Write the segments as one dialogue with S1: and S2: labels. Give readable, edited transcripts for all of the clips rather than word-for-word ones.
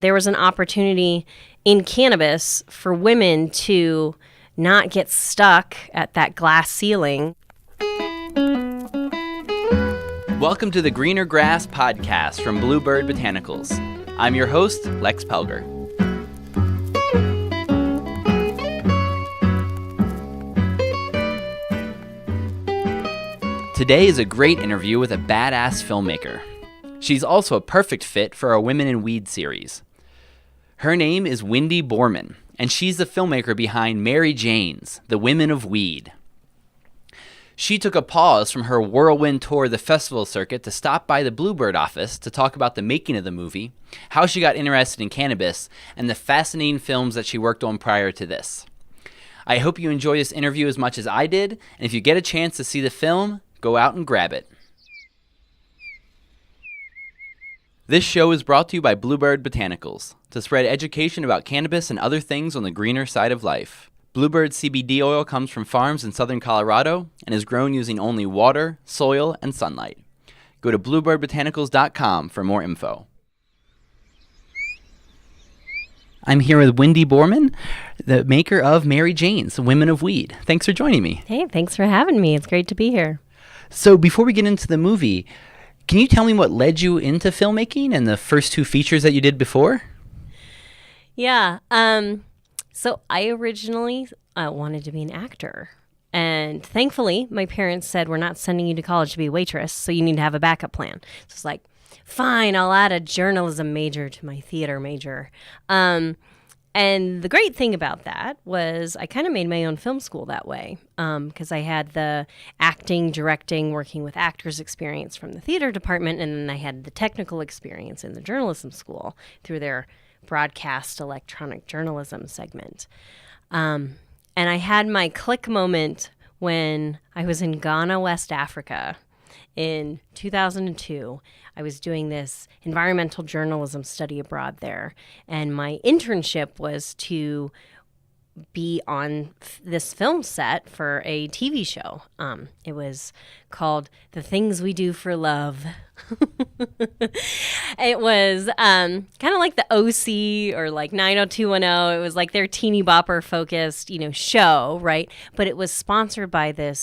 S1: there was an opportunity in cannabis for women to not get stuck at that glass ceiling.
S2: Welcome to the Greener Grass podcast from BlueBird Botanicals. I'm your host, Lex Pelger. Today is a great interview with a badass filmmaker. She's also a perfect fit for our Women in Weed series. Her name is Wendy Borman, and she's the filmmaker behind Mary Jane's, The Women of Weed. She took a pause from her whirlwind tour of the festival circuit to stop by the BlueBird office to talk about the making of the movie, how she got interested in cannabis, and the fascinating films that she worked on prior to this. I hope you enjoy this interview as much as I did, and if you get a chance to see the film, go out and grab it. This show is brought to you by BlueBird Botanicals, to spread education about cannabis and other things on the greener side of life. BlueBird CBD oil comes from farms in southern Colorado and is grown using only water, soil, and sunlight. Go to bluebirdbotanicals.com for more info. I'm here with Wendy Borman, the maker of Mary Jane's, The Women of Weed. Thanks for joining me.
S1: Hey, thanks for having me. It's great to be here.
S2: So before we get into the movie, can you tell me what led you into filmmaking and the first two features that you did before?
S1: Yeah. So I originally wanted to be an actor. And thankfully, my parents said, we're not sending you to college to be a waitress, so you need to have a backup plan. So it's like, fine, I'll add a journalism major to my theater major. And the great thing about that was I kind of made my own film school that way because I had the acting, directing, working with actors experience from the theater department, and then I had the technical experience in the journalism school through their broadcast electronic journalism segment. And I had my click moment when I was in Ghana, West Africa in 2002. I was doing this environmental journalism study abroad there, and my internship was to be on this film set for a TV show. It was called The Things We Do for Love. It was kind of like the OC or like 90210. It was like their teeny bopper focused, show, right? But it was sponsored by the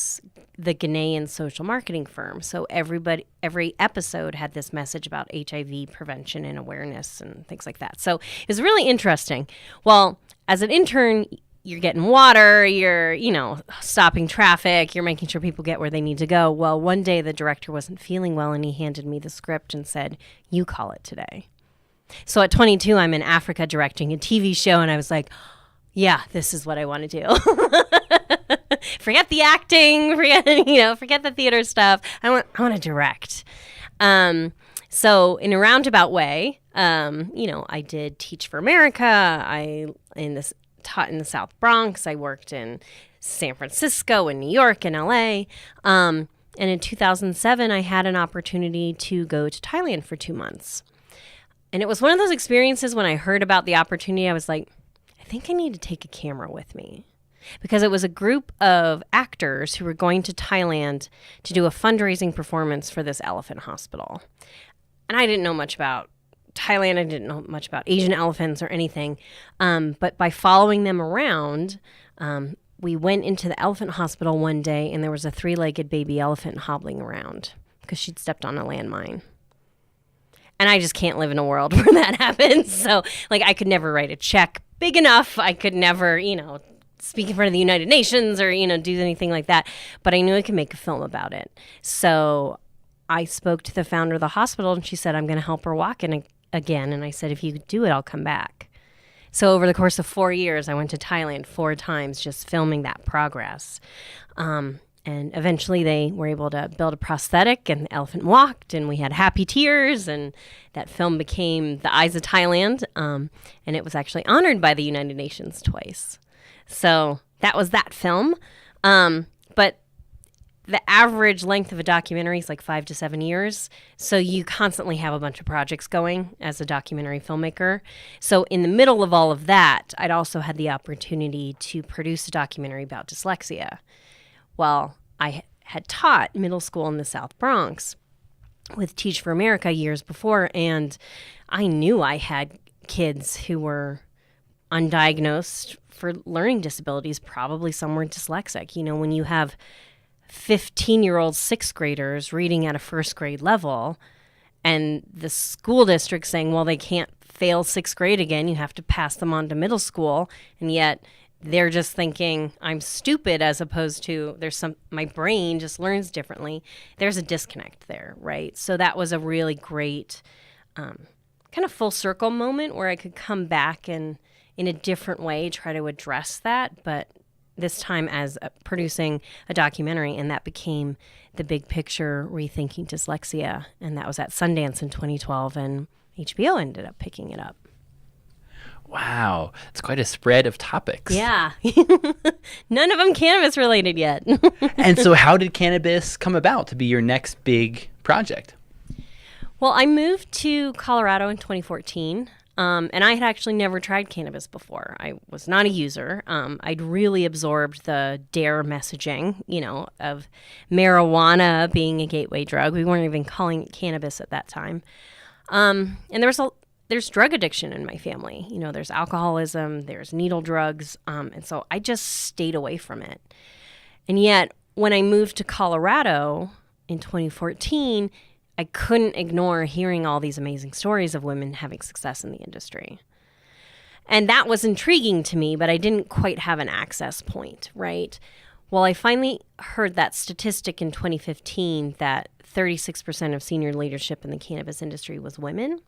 S1: Ghanaian social marketing firm. So every episode had this message about HIV prevention and awareness and things like that. So it was really interesting. Well, as an intern, you're getting water, you're, stopping traffic, you're making sure people get where they need to go. Well, one day the director wasn't feeling well and he handed me the script and said, you call it today. So at 22, I'm in Africa directing a TV show and I was like, yeah, this is what I want to do. Forget the acting, forget the theater stuff. I want to direct. So in a roundabout way, I did Teach for America. I taught in the South Bronx. I worked in San Francisco and New York and LA. And in 2007, I had an opportunity to go to Thailand for 2 months. And it was one of those experiences when I heard about the opportunity, I was like, I think I need to take a camera with me. Because it was a group of actors who were going to Thailand to do a fundraising performance for this elephant hospital. And I didn't know much about Thailand. I didn't know much about Asian elephants or anything. But by following them around, we went into the elephant hospital one day and there was a 3-legged baby elephant hobbling around because she'd stepped on a landmine. And I just can't live in a world where that happens. So I could never write a check big enough. I could never, speak in front of the United Nations or, do anything like that. But I knew I could make a film about it. So I spoke to the founder of the hospital and she said, I'm going to help her walk in again. And I said, if you do it, I'll come back. So over the course of 4 years, I went to Thailand 4 times just filming that progress. And eventually they were able to build a prosthetic and the elephant walked and we had happy tears and that film became The Eyes of Thailand. And it was actually honored by the United Nations twice. So that was that film. But the average length of a documentary is like 5 to 7 years. So you constantly have a bunch of projects going as a documentary filmmaker. So in the middle of all of that, I'd also had the opportunity to produce a documentary about dyslexia. Well, I had taught middle school in the South Bronx with Teach for America years before, and I knew I had kids who were undiagnosed for learning disabilities. Probably some were dyslexic. When you have 15-year-old sixth graders reading at a first grade level, and the school district saying, well, they can't fail sixth grade again, you have to pass them on to middle school, and yet they're just thinking I'm stupid, as opposed to my brain just learns differently. There's a disconnect there, right? So that was a really great kind of full circle moment where I could come back and in a different way try to address that, but this time as producing a documentary, and that became The Big Picture: Rethinking Dyslexia, and that was at Sundance in 2012, and HBO ended up picking it up.
S2: Wow, it's quite a spread of topics.
S1: Yeah. None of them cannabis related yet.
S2: And so how did Cannabis come about to be your next big project?
S1: Well, I moved to Colorado in 2014. And I had actually never tried cannabis before. I was not a user. I'd really absorbed the DARE messaging, of marijuana being a gateway drug. We weren't even calling it cannabis at that time. And there's drug addiction in my family. There's alcoholism, there's needle drugs. And so I just stayed away from it. And yet, when I moved to Colorado in 2014, I couldn't ignore hearing all these amazing stories of women having success in the industry. And that was intriguing to me, but I didn't quite have an access point, right? Well, I finally heard that statistic in 2015 that 36% of senior leadership in the cannabis industry was women.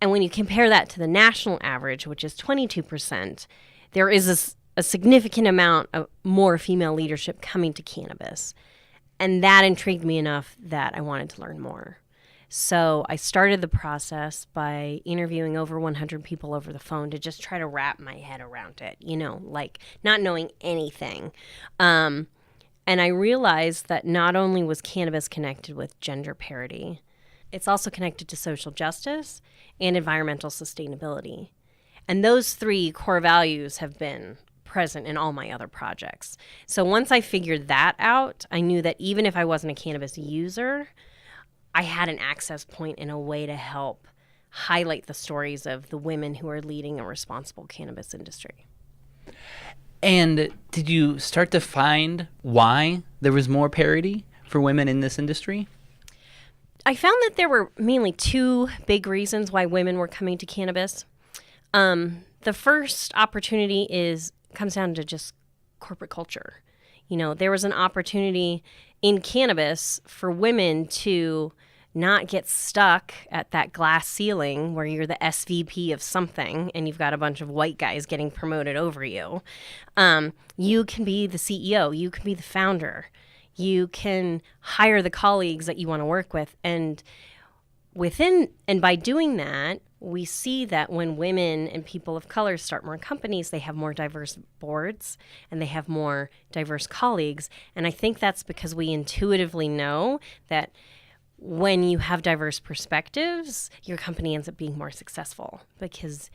S1: And when you compare that to the national average, which is 22%, there is a significant amount of more female leadership coming to cannabis. And that intrigued me enough that I wanted to learn more. So I started the process by interviewing over 100 people over the phone to just try to wrap my head around it, like not knowing anything. And I realized that not only was cannabis connected with gender parity, it's also connected to social justice and environmental sustainability. And those three core values have been present in all my other projects. So once I figured that out, I knew that even if I wasn't a cannabis user, I had an access point in a way to help highlight the stories of the women who are leading a responsible cannabis industry.
S2: And did you start to find why there was more parity for women in this industry?
S1: I found that there were mainly two big reasons why women were coming to cannabis. The first opportunity comes down to just corporate culture. There was an opportunity in cannabis for women to not get stuck at that glass ceiling where you're the SVP of something and you've got a bunch of white guys getting promoted over you. You can be the CEO, you can be the founder, you can hire the colleagues that you want to work with. And by doing that, we see that when women and people of color start more companies, they have more diverse boards and they have more diverse colleagues. And I think that's because we intuitively know that when you have diverse perspectives, your company ends up being more successful because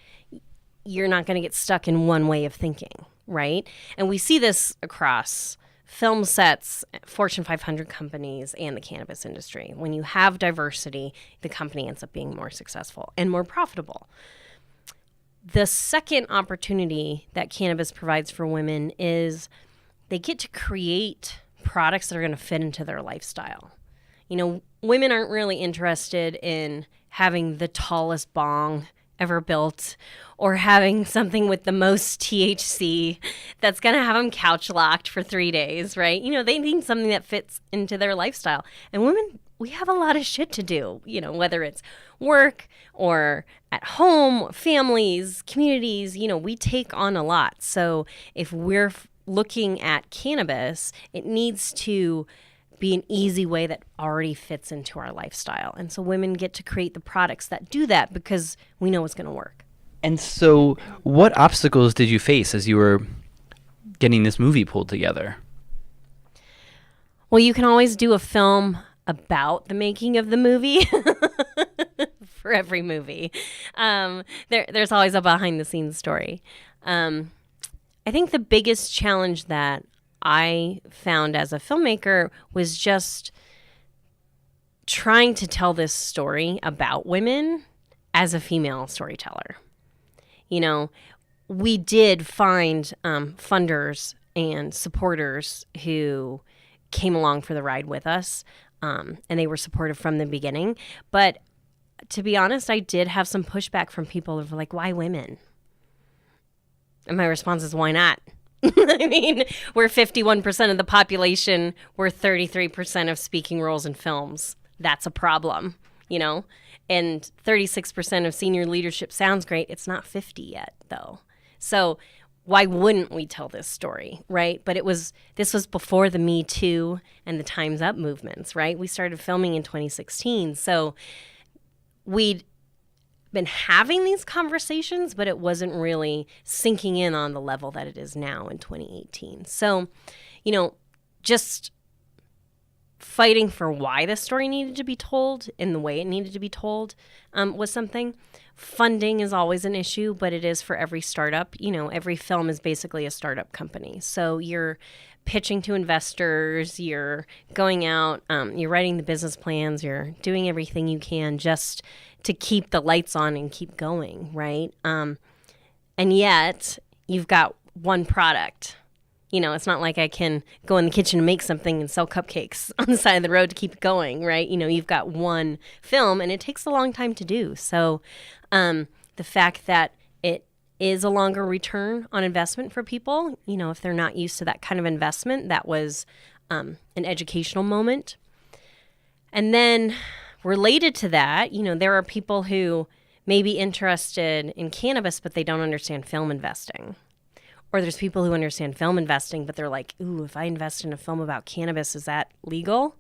S1: you're not going to get stuck in one way of thinking, right? And we see this across film sets, Fortune 500 companies, and the cannabis industry. When you have diversity, the company ends up being more successful and more profitable. The second opportunity that cannabis provides for women is they get to create products that are going to fit into their lifestyle. Women aren't really interested in having the tallest bong ever built or having something with the most THC that's going to have them couch locked for 3 days, right? They need something that fits into their lifestyle. And women, we have a lot of shit to do, whether it's work or at home, families, communities, we take on a lot. So if we're looking at cannabis, it needs to be an easy way that already fits into our lifestyle. And so women get to create the products that do that because we know it's going to work.
S2: And so what obstacles did you face as you were getting this movie pulled together?
S1: Well, you can always do a film about the making of the movie for every movie. There's always a behind-the-scenes story. I think the biggest challenge that I found as a filmmaker was just trying to tell this story about women as a female storyteller. You know, we did find funders and supporters who came along for the ride with us, and they were supportive from the beginning. But to be honest, I did have some pushback from people who were like, why women? And my response is, why not? I mean, we're 51% of the population. We're 33% of speaking roles in films. That's a problem, you know? And 36% of senior leadership sounds great. It's not 50 yet, though. So why wouldn't we tell this story, right? But this was before the Me Too and the Time's Up movements, right? We started filming in 2016. So we'd been having these conversations, but it wasn't really sinking in on the level that it is now in 2018. So, you know, just fighting for why the story needed to be told in the way it needed to be told was something. Funding is always an issue, but it is for every startup. You know, every film is basically a startup company. So you're pitching to investors, you're going out, you're writing the business plans, you're doing everything you can just to keep the lights on and keep going, right? And yet you've got one product. You know, it's not like I can go in the kitchen and make something and sell cupcakes on the side of the road to keep it going, right? You know, you've got one film and it takes a long time to do. So the fact that it is a longer return on investment for people, you know, if they're not used to that kind of investment, that was an educational moment. And then related to that, you know, there are people who may be interested in cannabis, but they don't understand film investing. Or there's people who understand film investing, but they're like, ooh, if I invest in a film about cannabis, is that legal?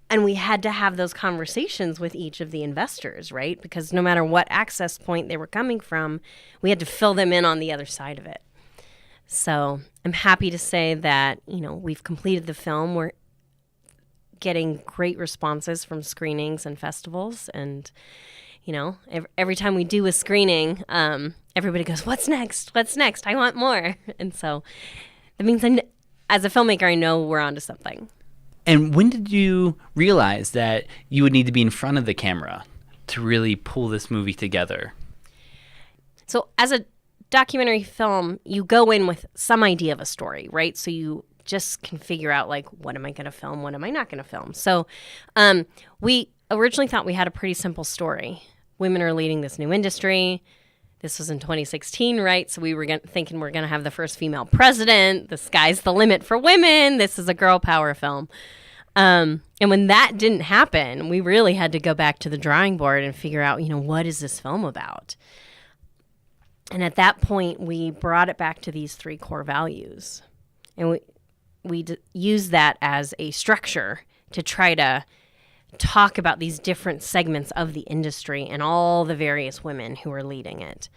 S1: And we had to have those conversations with each of the investors, right? Because no matter what access point they were coming from, we had to fill them in on the other side of it. So I'm happy to say that, you know, we've completed the film. We're getting great responses from screenings and festivals. And, you know, every time we do a screening, everybody goes, what's next? What's next? I want more. And so that means as a filmmaker, I know we're onto something.
S2: And when did you realize that you would need to be in front of the camera to really pull this movie together?
S1: So as a documentary film, you go in with some idea of a story, right? So you just can figure out, like, what am I going to film? What am I not going to film? So we originally thought we had a pretty simple story. Women are leading this new industry. This was in 2016, right? So we were thinking we're going to have the first female president. The sky's the limit for women. This is a girl power film. And when that didn't happen, we really had to go back to the drawing board and figure out, you know, what is this film about? And at that point, we brought it back to these three core values. And we used that as a structure to try to talk about these different segments of the industry and all the various women who are leading it.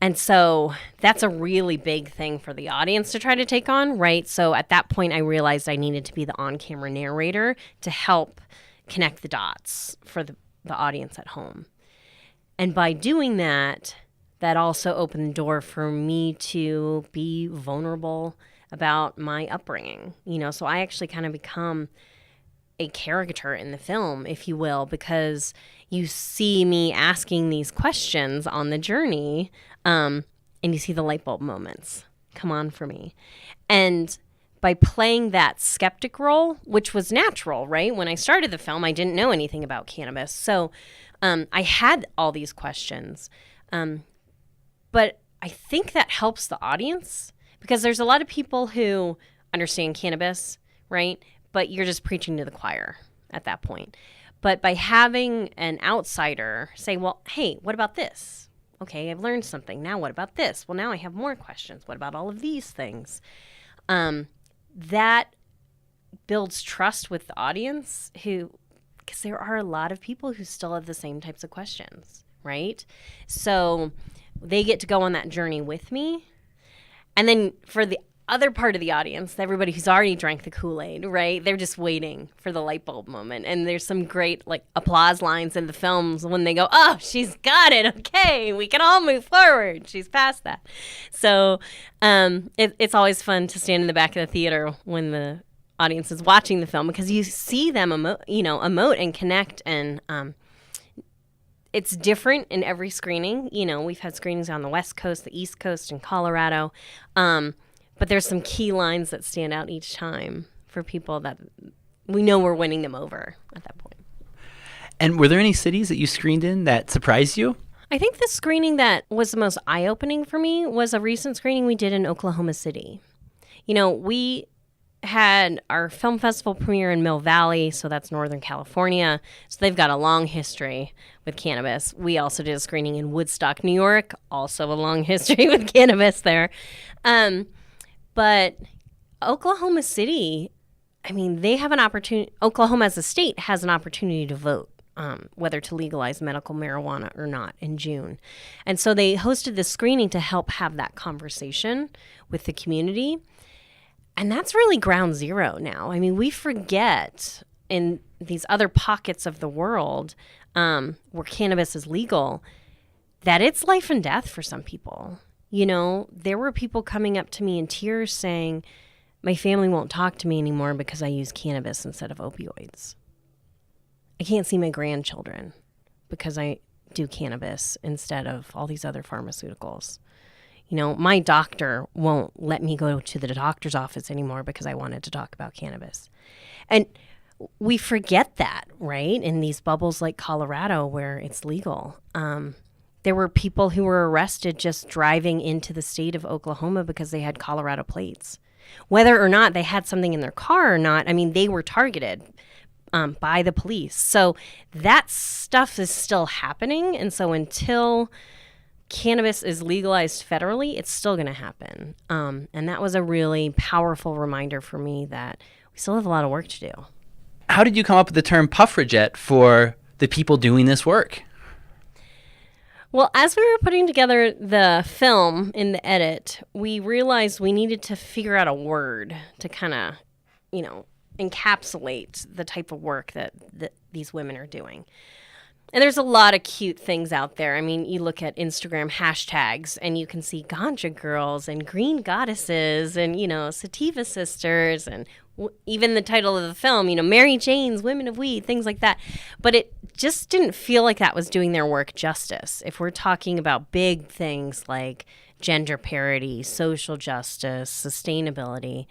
S1: And so that's a really big thing for the audience to try to take on, right? So at that point, I realized I needed to be the on-camera narrator to help connect the dots for the audience at home. And by doing that, that also opened the door for me to be vulnerable about my upbringing. You know, so I actually kind of become a caricature in the film, if you will, because you see me asking these questions on the journey, and you see the light bulb moments come on for me. And by playing that skeptic role, which was natural, right? When I started the film, I didn't know anything about cannabis. So I had all these questions. But I think that helps the audience because there's a lot of people who understand cannabis, right? But you're just preaching to the choir at that point. But by having an outsider say, well, hey, what about this? Okay, I've learned something. Now what about this? Well, now I have more questions. What about all of these things? That builds trust with the audience because there are a lot of people who still have the same types of questions, right? So they get to go on that journey with me. And then for the other part of the audience, everybody who's already drank the Kool-Aid, right? They're just waiting for the light bulb moment. And there's some great applause lines in the films when they go, oh, she's got it. Okay, we can all move forward. She's past that. So it's always fun to stand in the back of the theater when the audience is watching the film because you see them emote and connect and it's different in every screening. You know, we've had screenings on the West Coast, the East Coast, and Colorado. But there's some key lines that stand out each time for people that we know we're winning them over at that point.
S2: And were there any cities that you screened in that surprised you?
S1: I think the screening that was the most eye-opening for me was a recent screening we did in Oklahoma City. You know, we had our film festival premiere in Mill Valley, so that's Northern California. So they've got a long history with cannabis. We also did a screening in Woodstock, New York, also a long history with cannabis there. But Oklahoma City, I mean, they have an opportunity. Oklahoma as a state has an opportunity to vote whether to legalize medical marijuana or not in June. And so they hosted this screening to help have that conversation with the community. And that's really ground zero now. I mean, we forget in these other pockets of the world where cannabis is legal that it's life and death for some people. You know, there were people coming up to me in tears saying, my family won't talk to me anymore because I use cannabis instead of opioids. I can't see my grandchildren because I do cannabis instead of all these other pharmaceuticals. You know, my doctor won't let me go to the doctor's office anymore because I wanted to talk about cannabis. And we forget that, right? In these bubbles like Colorado where it's legal. There were people who were arrested just driving into the state of Oklahoma because they had Colorado plates. Whether or not they had something in their car or not, I mean, they were targeted by the police. So that stuff is still happening. And so until cannabis is legalized federally, it's still going to happen. And that was a really powerful reminder for me that we still have a lot of work to do.
S2: How did you come up with the term Puffragette for the people doing this work?
S1: Well, as we were putting together the film in the edit, we realized we needed to figure out a word to kind of, you know, encapsulate the type of work that these women are doing. And there's a lot of cute things out there. I mean, you look at Instagram hashtags and you can see ganja girls and green goddesses and, you know, sativa sisters and even the title of the film, you know, Mary Jane's Women of Weed, things like that. But it just didn't feel like that was doing their work justice. If we're talking about big things like gender parity, social justice, sustainability.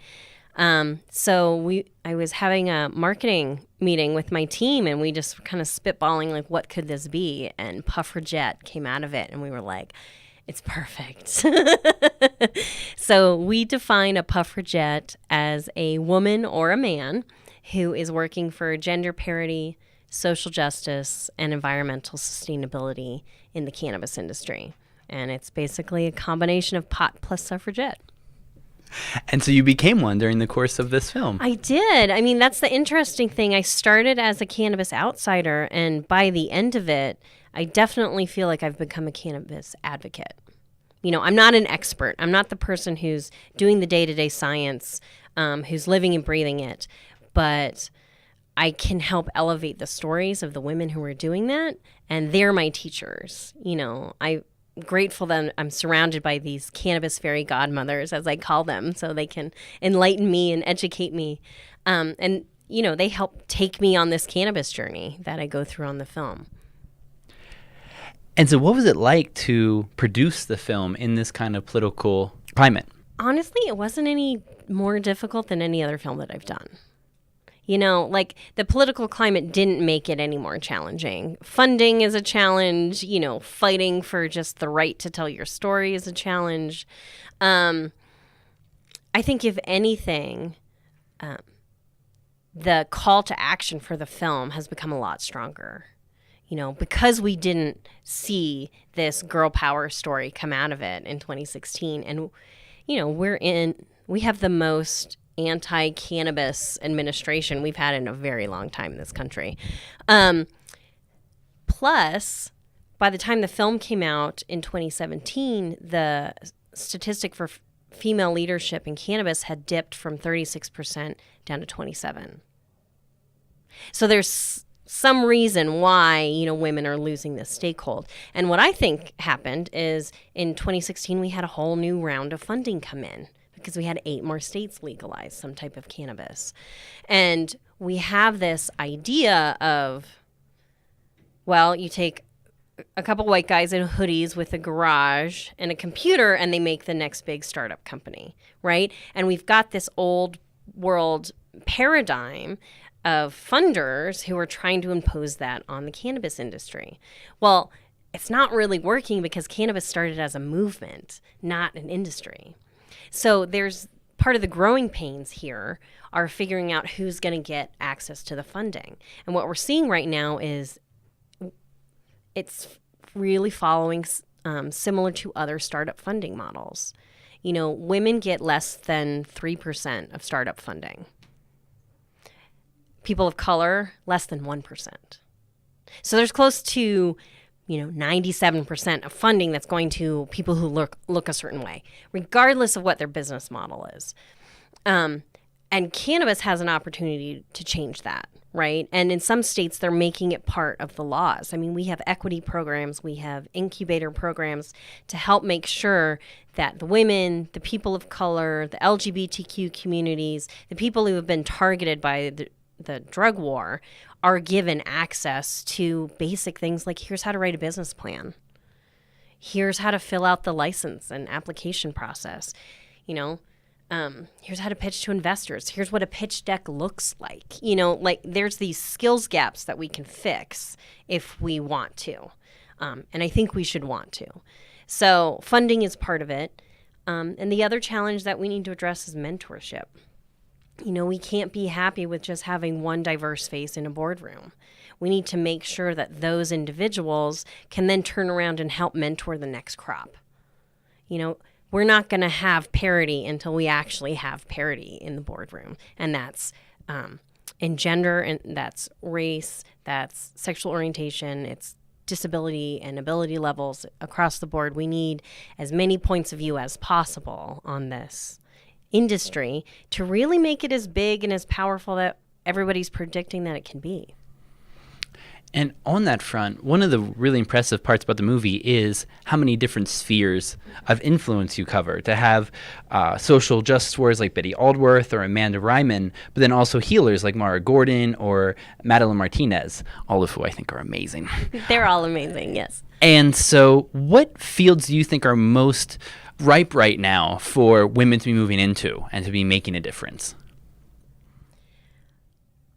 S1: So I was having a marketing meeting with my team and we just kind of spitballing like, what could this be? And Puffragette came out of it and we were like, it's perfect. So we define a Puffragette as a woman or a man who is working for gender parity, social justice, and environmental sustainability in the cannabis industry. And it's basically a combination of pot plus suffragette.
S2: And so you became one during the course of this film.
S1: I did. I mean, that's the interesting thing. I started as a cannabis outsider, and by the end of it, I definitely feel like I've become a cannabis advocate. You know, I'm not an expert. I'm not the person who's doing the day-to-day science, who's living and breathing it, but I can help elevate the stories of the women who are doing that, and they're my teachers. You know, I'm grateful that I'm surrounded by these cannabis fairy godmothers, as I call them, so they can enlighten me and educate me. And, you know, they help take me on this cannabis journey that I go through on the film.
S2: And so what was it like to produce the film in this kind of political climate?
S1: Honestly, it wasn't any more difficult than any other film that I've done. You know, like the political climate didn't make it any more challenging. Funding is a challenge. You know, fighting for just the right to tell your story is a challenge. I think if anything, the call to action for the film has become a lot stronger. You know, because we didn't see this girl power story come out of it in 2016. And, you know, we have the most anti-cannabis administration we've had in a very long time in this country. Plus, by the time the film came out in 2017, the statistic for female leadership in cannabis had dipped from 36% down to 27%. So there's some reason why, you know, women are losing this stakehold. And what I think happened is in 2016, we had a whole new round of funding come in because we had 8 more states legalize some type of cannabis. And we have this idea of, well, you take a couple white guys in hoodies with a garage and a computer, and they make the next big startup company, right? And we've got this old world paradigm of funders who are trying to impose that on the cannabis industry. Well, it's not really working because cannabis started as a movement, not an industry. So there's part of the growing pains here are figuring out who's going to get access to the funding. And what we're seeing right now is it's really following similar to other startup funding models. You know, women get less than 3% of startup funding. People of color, less than 1%. So there's close to 97% of funding that's going to people who look a certain way, regardless of what their business model is. And cannabis has an opportunity to change that, right? And in some states, they're making it part of the laws. I mean, we have equity programs, we have incubator programs to help make sure that the women, the people of color, the LGBTQ communities, the people who have been targeted by the drug war are given access to basic things like here's how to write a business plan. Here's how to fill out the license and application process. Here's how to pitch to investors. Here's what a pitch deck looks like. There's these skills gaps that we can fix if we want to. And I think we should want to. So funding is part of it. And the other challenge that we need to address is mentorship. We can't be happy with just having one diverse face in a boardroom. We need to make sure that those individuals can then turn around and help mentor the next crop. We're not going to have parity until we actually have parity in the boardroom. And that's in gender, and that's race, that's sexual orientation, it's disability and ability levels across the board. We need as many points of view as possible on this industry to really make it as big and as powerful that everybody's predicting that it can be.
S2: And on that front, one of the really impressive parts about the movie is how many different spheres of influence you cover. To have social justice warriors like Betty Aldworth or Amanda Ryman, but then also healers like Mara Gordon or Madeline Martinez, all of who I think are amazing.
S1: They're all amazing, yes.
S2: And so what fields do you think are most ripe right now for women to be moving into and to be making a difference?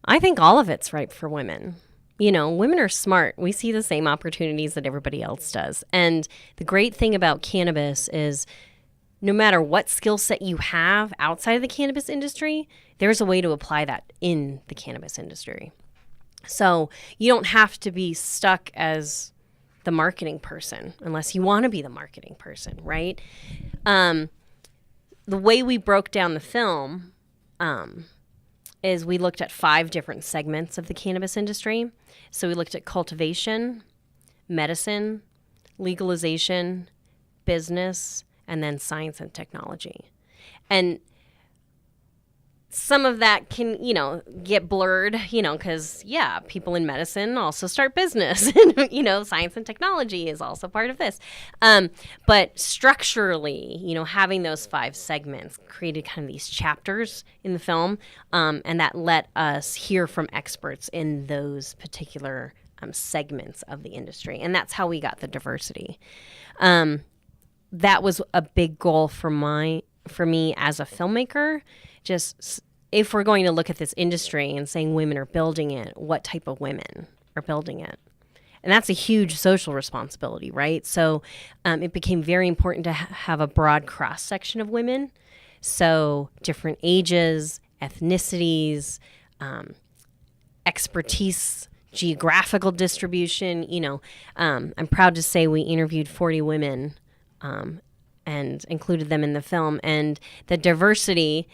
S1: I think all of it's ripe for women. Women are smart. We see the same opportunities that everybody else does. And the great thing about cannabis is no matter what skill set you have outside of the cannabis industry, there's a way to apply that in the cannabis industry. So you don't have to be stuck as the marketing person unless you want to be the marketing person, right? The way we broke down the film is we looked at 5 different segments of the cannabis industry. So we looked at cultivation, medicine, legalization, business, and then science and technology. And some of that can, get blurred, because, people in medicine also start business. And, science and technology is also part of this. But structurally, having those 5 segments created kind of these chapters in the film, and that let us hear from experts in those particular segments of the industry. And that's how we got the diversity. That was a big goal for me as a filmmaker. Just if we're going to look at this industry and saying women are building it, what type of women are building it? And that's a huge social responsibility, right? So it became very important to have a broad cross-section of women. So different ages, ethnicities, expertise, geographical distribution. I'm proud to say we interviewed 40 women and included them in the film. And the diversity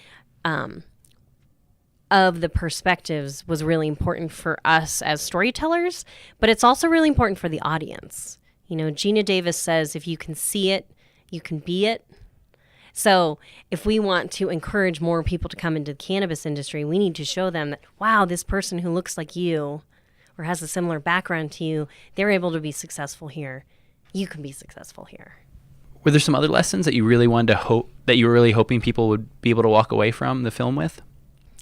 S1: of the perspectives was really important for us as storytellers, but it's also really important for the audience. Gina Davis says, if you can see it, you can be it. So if we want to encourage more people to come into the cannabis industry, we need to show them that, wow, this person who looks like you or has a similar background to you, they're able to be successful here. You can be successful here.
S2: Were there some other lessons that you really wanted to that you were really hoping people would be able to walk away from the film with?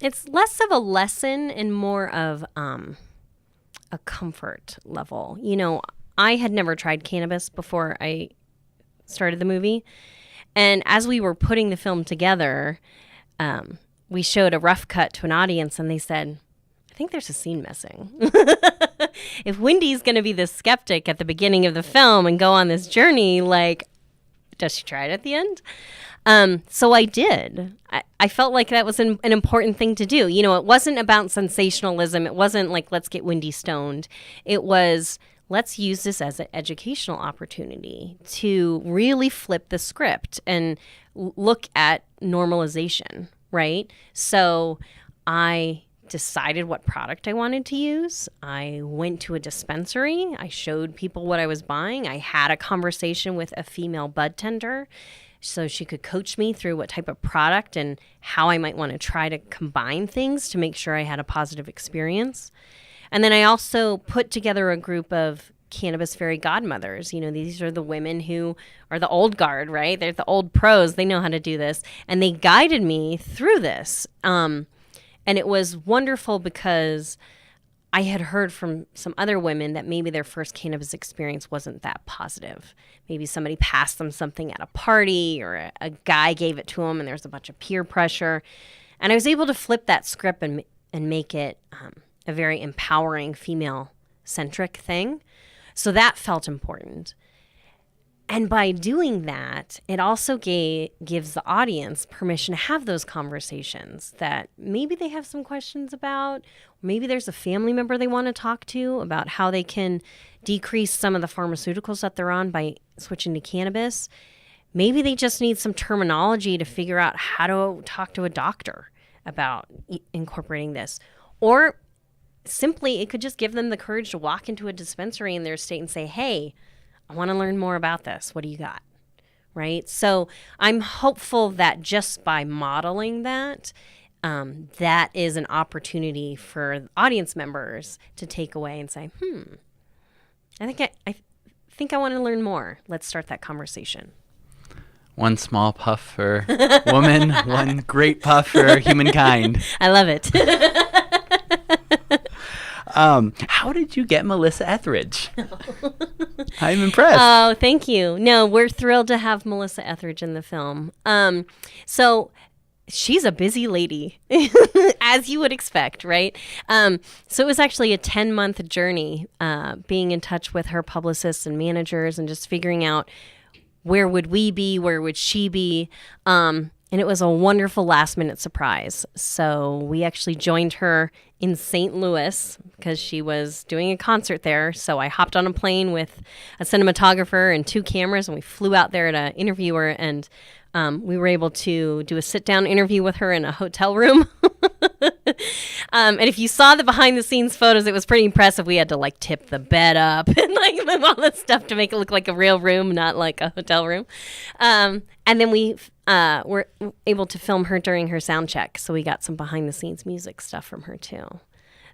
S1: It's less of a lesson and more of a comfort level. I had never tried cannabis before I started the movie. And as we were putting the film together, we showed a rough cut to an audience and they said, I think there's a scene missing. If Wendy's going to be this skeptic at the beginning of the film and go on this journey, like, does she try it at the end? So I did. I felt like that was an important thing to do. You know, it wasn't about sensationalism. It wasn't like, let's get Wendy stoned. It was, let's use this as an educational opportunity to really flip the script and look at normalization, right? So I decided what product I wanted to use. I went to a dispensary. I showed people what I was buying. I had a conversation with a female bud tender so she could coach me through what type of product and how I might want to try to combine things to make sure I had a positive experience. And then I also put together a group of cannabis fairy godmothers. You know, these are the women who are the old guard, right? They're the old pros. They know how to do this. And they guided me through this. And it was wonderful because I had heard from some other women that maybe their first cannabis experience wasn't that positive. Maybe somebody passed them something at a party or a guy gave it to them and there's a bunch of peer pressure. And I was able to flip that script and make it a very empowering female-centric thing. So that felt important. And by doing that, it also gives the audience permission to have those conversations that maybe they have some questions about. Maybe there's a family member they want to talk to about how they can decrease some of the pharmaceuticals that they're on by switching to cannabis. Maybe they just need some terminology to figure out how to talk to a doctor about incorporating this. Or simply, it could just give them the courage to walk into a dispensary in their state and say, hey, I want to learn more about this. What do you got? Right? So I'm hopeful that just by modeling that, that is an opportunity for audience members to take away and say, I think I want to learn more. Let's start that conversation.
S2: One small puff for woman, one great puff for humankind.
S1: I love it.
S2: How did you get Melissa Etheridge? I'm impressed.
S1: Oh, thank you. No, we're thrilled to have Melissa Etheridge in the film. So she's a busy lady, as you would expect, right? So it was actually a 10-month journey, being in touch with her publicists and managers and just figuring out where would we be, where would she be, and it was a wonderful last-minute surprise. So we actually joined her in St. Louis because she was doing a concert there. So I hopped on a plane with a cinematographer and 2 cameras, and we flew out there to interview her. And we were able to do a sit-down interview with her in a hotel room. And if you saw the behind-the-scenes photos, it was pretty impressive. We had to like tip the bed up and like all this stuff to make it look like a real room, not like a hotel room. And then we were able to film her during her sound check, so we got some behind-the-scenes music stuff from her too.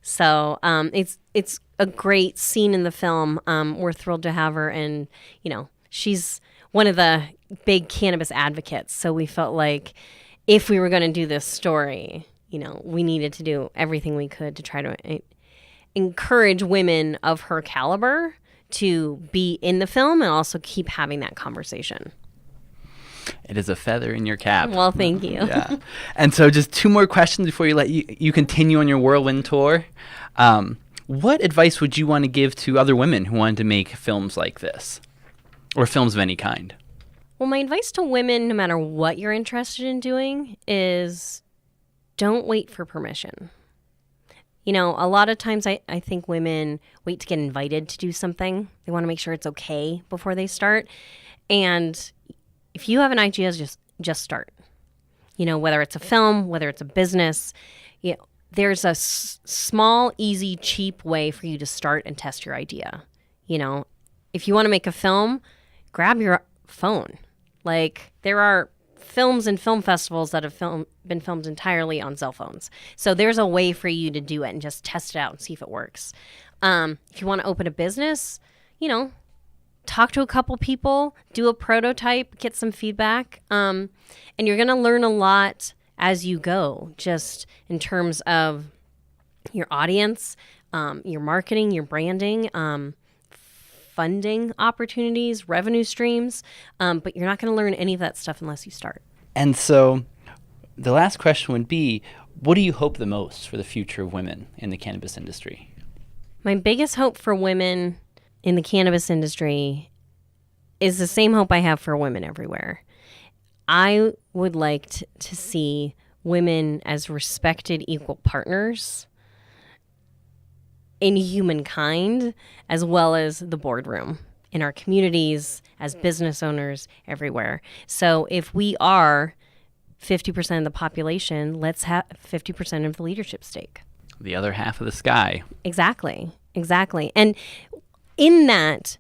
S1: So it's a great scene in the film. We're thrilled to have her, and you know she's one of the big cannabis advocates. So we felt like if we were going to do this story, you know, we needed to do everything we could to try to encourage women of her caliber to be in the film and also keep having that conversation.
S2: It is a feather in your cap.
S1: Well, thank you.
S2: Yeah. And so just 2 more questions before you continue on your whirlwind tour. What advice would you want to give to other women who wanted to make films like this or films of any kind?
S1: Well, my advice to women, no matter what you're interested in doing, is don't wait for permission. You know, a lot of times I think women wait to get invited to do something. They want to make sure it's okay before they start. And if you have an idea, just start. You know, whether it's a film, whether it's a business, you know, there's a small, easy, cheap way for you to start and test your idea. You know, if you want to make a film, grab your phone. Like, there are films and film festivals that have been filmed entirely on cell phones. So there's a way for you to do it and just test it out and see if it works. If you want to open a business, you know, talk to a couple people, do a prototype, get some feedback. And you're going to learn a lot as you go, just in terms of your audience, your marketing, your branding. funding opportunities, revenue streams, but you're not going to learn any of that stuff unless you start.
S2: And so the last question would be, what do you hope the most for the future of women in the cannabis industry?
S1: My biggest hope for women in the cannabis industry is the same hope I have for women everywhere. I would like to see women as respected equal partners in humankind, as well as the boardroom, in our communities, as business owners, everywhere. So if we are 50% of the population, let's have 50% of the leadership stake.
S2: The other half of the sky.
S1: Exactly. And in that,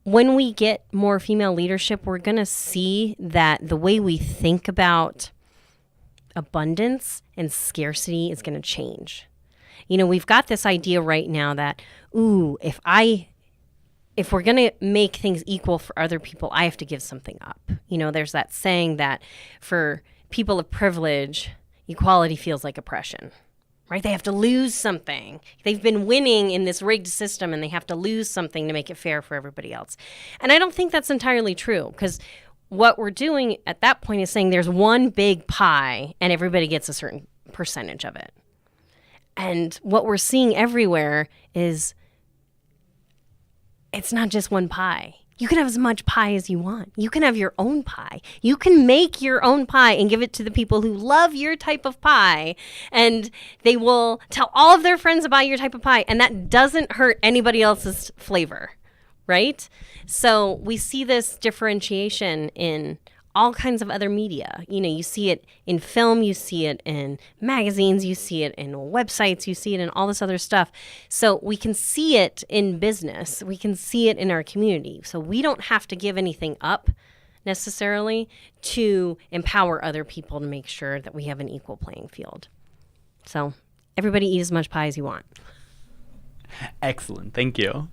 S1: when we get more female leadership, we're going to see that the way we think about abundance and scarcity is going to change. We've got this idea right now that, if we're going to make things equal for other people, I have to give something up. There's that saying that for people of privilege, equality feels like oppression, right? They have to lose something. They've been winning in this rigged system, and they have to lose something to make it fair for everybody else. And I don't think that's entirely true, because what we're doing at that point is saying there's one big pie and everybody gets a certain percentage of it. And what we're seeing everywhere is it's not just one pie. You can have as much pie as you want. You can have your own pie. You can make your own pie and give it to the people who love your type of pie. And they will tell all of their friends about your type of pie. And that doesn't hurt anybody else's flavor, right? So we see this differentiation in all kinds of other media. You see it in film, you see it in magazines, you see it in websites, you see it in all this other stuff. So we can see it in business. We can see it in our community. So we don't have to give anything up necessarily to empower other people to make sure that we have an equal playing field. So everybody eat as much pie as you want.
S2: Excellent. Thank you.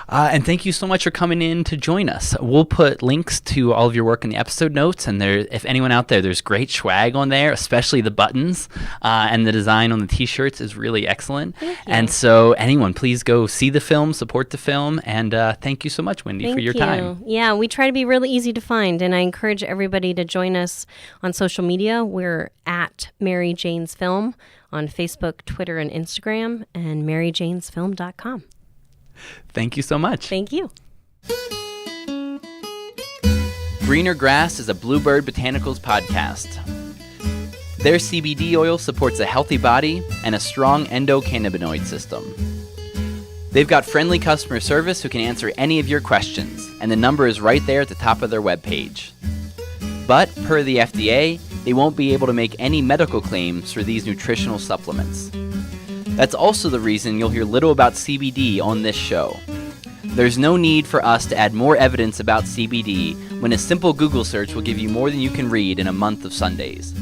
S2: And thank you so much for coming in to join us. We'll put links to all of your work in the episode notes. And if anyone out there, there's great swag on there, especially the buttons. And the design on the T-shirts is really excellent. And so anyone, please go see the film, support the film. And thank you so much, Wendy, for your time.
S1: Yeah, we try to be really easy to find. And I encourage everybody to join us on social media. We're at Mary Jane's Film on Facebook, Twitter, and Instagram, and maryjanesfilm.com.
S2: Thank you so much.
S1: Thank you.
S2: Greener Grass is a BlueBird Botanicals podcast. Their CBD oil supports a healthy body and a strong endocannabinoid system. They've got friendly customer service who can answer any of your questions, and the number is right there at the top of their webpage. But, per the FDA, they won't be able to make any medical claims for these nutritional supplements. That's also the reason you'll hear little about CBD on this show. There's no need for us to add more evidence about CBD when a simple Google search will give you more than you can read in a month of Sundays.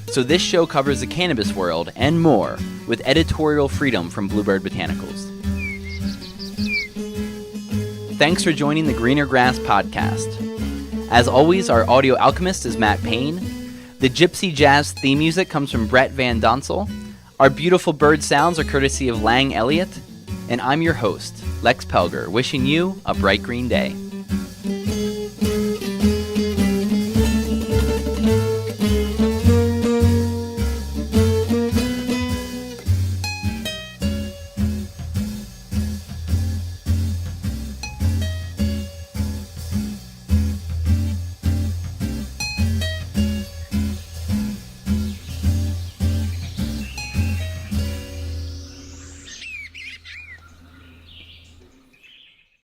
S2: So this show covers the cannabis world and more with editorial freedom from BlueBird Botanicals. Thanks for joining the Greener Grass podcast. As always, our audio alchemist is Matt Payne. The Gypsy Jazz theme music comes from Brett Van Donsel. Our beautiful bird sounds are courtesy of Lang Elliott. And I'm your host, Lex Pelger, wishing you a bright green day.